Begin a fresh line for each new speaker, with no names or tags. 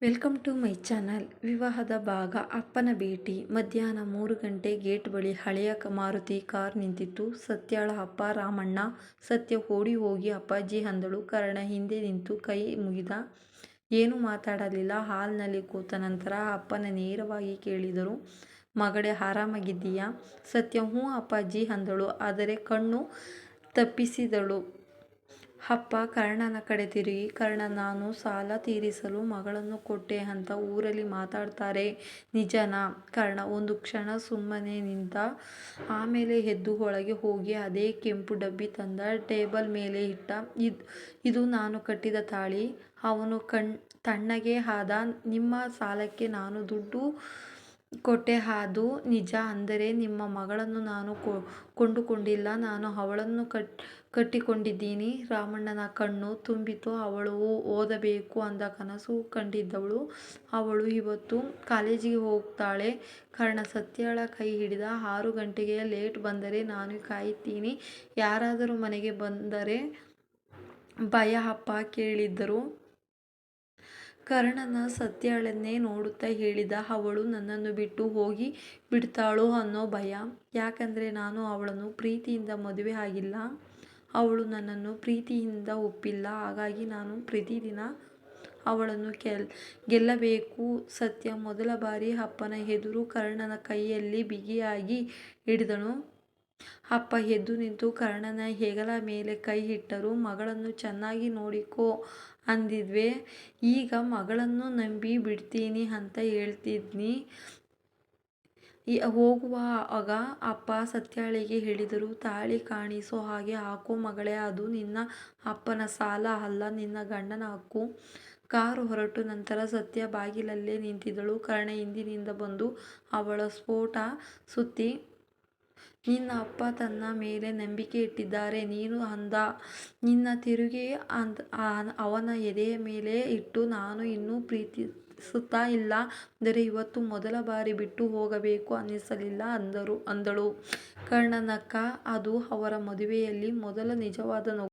Welcome to my channel. ವಿವಾಹದ ಭಾಗ. ಅಪ್ಪನ ಭೇಟಿ. ಮಧ್ಯಾಹ್ನ 3 ಗಂಟೆ. ಗೇಟ್ ಬಳಿ ಹಳೆಯ ಮಾರುತಿ ಕಾರ್ ನಿಂತಿತ್ತು. ಸತ್ಯಾಳ ಅಪ್ಪ ರಾಮಣ್ಣ. ಸತ್ಯ ಓಡಿ ಹೋಗಿ ಅಪ್ಪಾಜಿ ಅಂದಳು. ಕರ್ಣ ಹಿಂದೆ ನಿಂತು ಕೈ ಮುಗಿದ. ಏನೂ ಮಾತಾಡಲಿಲ್ಲ. ಹಾಲ್ನಲ್ಲಿ ಕೂತ ನಂತರ ಅಪ್ಪನ ನೇರವಾಗಿ ಕೇಳಿದರು, ಮಗಳೇ ಆರಾಮಾಗಿದ್ದೀಯಾ? ಸತ್ಯ ಹ್ಞೂ ಅಪ್ಪಾಜಿ ಅಂದಳು. ಆದರೆ ಕಣ್ಣು ತಪ್ಪಿಸಿದಳು. ಅಪ್ಪ ಕರ್ಣನ ಕಡೆ ತಿರುಗಿ, ಕರ್ಣ, ನಾನು ಸಾಲ ತೀರಿಸಲು ಮಗಳನ್ನು ಕೊಟ್ಟೆ ಅಂತ ಊರಲ್ಲಿ ಮಾತಾಡ್ತಾರೆ, ನಿಜನಾ? ಕರ್ಣ ಒಂದು ಕ್ಷಣ ಸುಮ್ಮನೆ ನಿಂತ. ಆಮೇಲೆ ಎದ್ದು ಒಳಗೆ ಹೋಗಿ ಅದೇ ಕೆಂಪು ಡಬ್ಬಿ ತಂದ ಟೇಬಲ್ ಮೇಲೆ ಇಟ್ಟ. ಇದು ನಾನು ಕಟ್ಟಿದ ತಾಳಿ. ಅವನು ತಣ್ಣಗೆ ಆದ. ನಿಮ್ಮ ಸಾಲಕ್ಕೆ ನಾನು ದುಡ್ಡು ಕೊಟ್ಟೆ, ಅದು ನಿಜ. ಅಂದರೆ ನಿಮ್ಮ ಮಗಳನ್ನು ನಾನು ಕೊಂಡುಕೊಂಡಿಲ್ಲ, ನಾನು ಅವಳನ್ನು ಕಟ್ಟಿಕೊಂಡಿದ್ದೀನಿ. ರಾಮಣ್ಣನ ಕಣ್ಣು ತುಂಬಿತು. ಅವಳು ಓದಬೇಕು ಅಂತ ಕನಸು ಕಂಡಿದ್ದವಳು. ಅವಳು ಇವತ್ತು ಕಾಲೇಜಿಗೆ ಹೋಗ್ತಾಳೆ. ಕರ್ಣ ಸತ್ಯಾಳ ಕೈ ಹಿಡಿದ. 6 ಗಂಟೆಗೆ ಲೇಟ್ ಬಂದರೆ ನಾನು ಕಾಯ್ತೀನಿ. ಯಾರಾದರೂ ಮನೆಗೆ ಬಂದರೆ ಭಯ ಅಪ್ಪ ಕೇಳಿದರು. ಕರ್ಣನ ಸತ್ಯಾಳನ್ನೇ ನೋಡುತ್ತಾ ಹೇಳಿದ. ಅವಳು ನನ್ನನ್ನು ಬಿಟ್ಟು ಹೋಗಿ ಬಿಡ್ತಾಳೋ ಅನ್ನೋ ಭಯ. ಯಾಕಂದ್ರೆ ನಾನು ಅವಳನ್ನು ಪ್ರೀತಿಯಿಂದ ಮದುವೆ ಆಗಿಲ್ಲ. ಅವಳು ನನ್ನನ್ನು ಪ್ರೀತಿಯಿಂದ ಒಪ್ಪಿಲ್ಲ. ಹಾಗಾಗಿ ನಾನು ಪ್ರತಿದಿನ ಅವಳನ್ನು ಗೆಲ್ಲಬೇಕು. ಸತ್ಯ ಮೊದಲ ಬಾರಿ ಅಪ್ಪನ ಎದುರು ಕರ್ಣನ ಕೈಯಲ್ಲಿ ಬಿಗಿಯಾಗಿ ಹಿಡಿದನು. ಅಪ್ಪ ಎದ್ದು ನಿಂತು ಕರ್ಣನ ಹೆಗಲ ಮೇಲೆ ಕೈ ಇಟ್ಟರು. ಮಗಳನ್ನು ಚೆನ್ನಾಗಿ ನೋಡಿಕೋ ಅಂದಿದ್ವೆ, ಈಗ ಮಗಳನ್ನು ನಂಬಿ ಬಿಡ್ತೀನಿ ಅಂತ ಹೇಳ್ತಿದ್ನಿ. ಹೋಗುವಾಗ ಅಪ್ಪ ಸತ್ಯಾಳಿಗೆ ಹೇಳಿದರು, ತಾಳಿ ಕಾಣಿಸೋ ಹಾಗೆ ಹಾಕೋ ಮಗಳೇ, ಅದು ನಿನ್ನ ಅಪ್ಪನ ಸಾಲ ಅಲ್ಲ, ನಿನ್ನ ಗಂಡನ ಹಕ್ಕು. ಕಾರು ಹೊರಟ ನಂತರ ಸತ್ಯ ಬಾಗಿಲಲ್ಲೇ ನಿಂತಿದ್ದಳು. ಕರ್ಣ ಹಿಂದಿನಿಂದ ಬಂದು ಅವಳ ಸ್ಪೋಟ ಸುತ್ತಿ, ನಿನ್ನ ಅಪ್ಪ ತನ್ನ ಮೇಲೆ ನಂಬಿಕೆ ಇಟ್ಟಿದ್ದಾರೆ ನೀನು ಅಂದ. ನಿನ್ನ ತಿರುಗಿ ಅವನ ಎದೆಯ ಮೇಲೆ ಇಟ್ಟು, ನಾನು ಇನ್ನೂ ಪ್ರೀತಿಸುತ್ತಾ ಇಲ್ಲ. ಆದರೆ ಇವತ್ತು ಮೊದಲ ಬಾರಿ ಬಿಟ್ಟು ಹೋಗಬೇಕು ಅನ್ನಿಸಲಿಲ್ಲ ಅಂದಳು. ಕರ್ಣ ನಕ್ಕ. ಅದು ಅವರ ಮದುವೆಯಲ್ಲಿ ಮೊದಲ ನಿಜವಾದ ನಗು.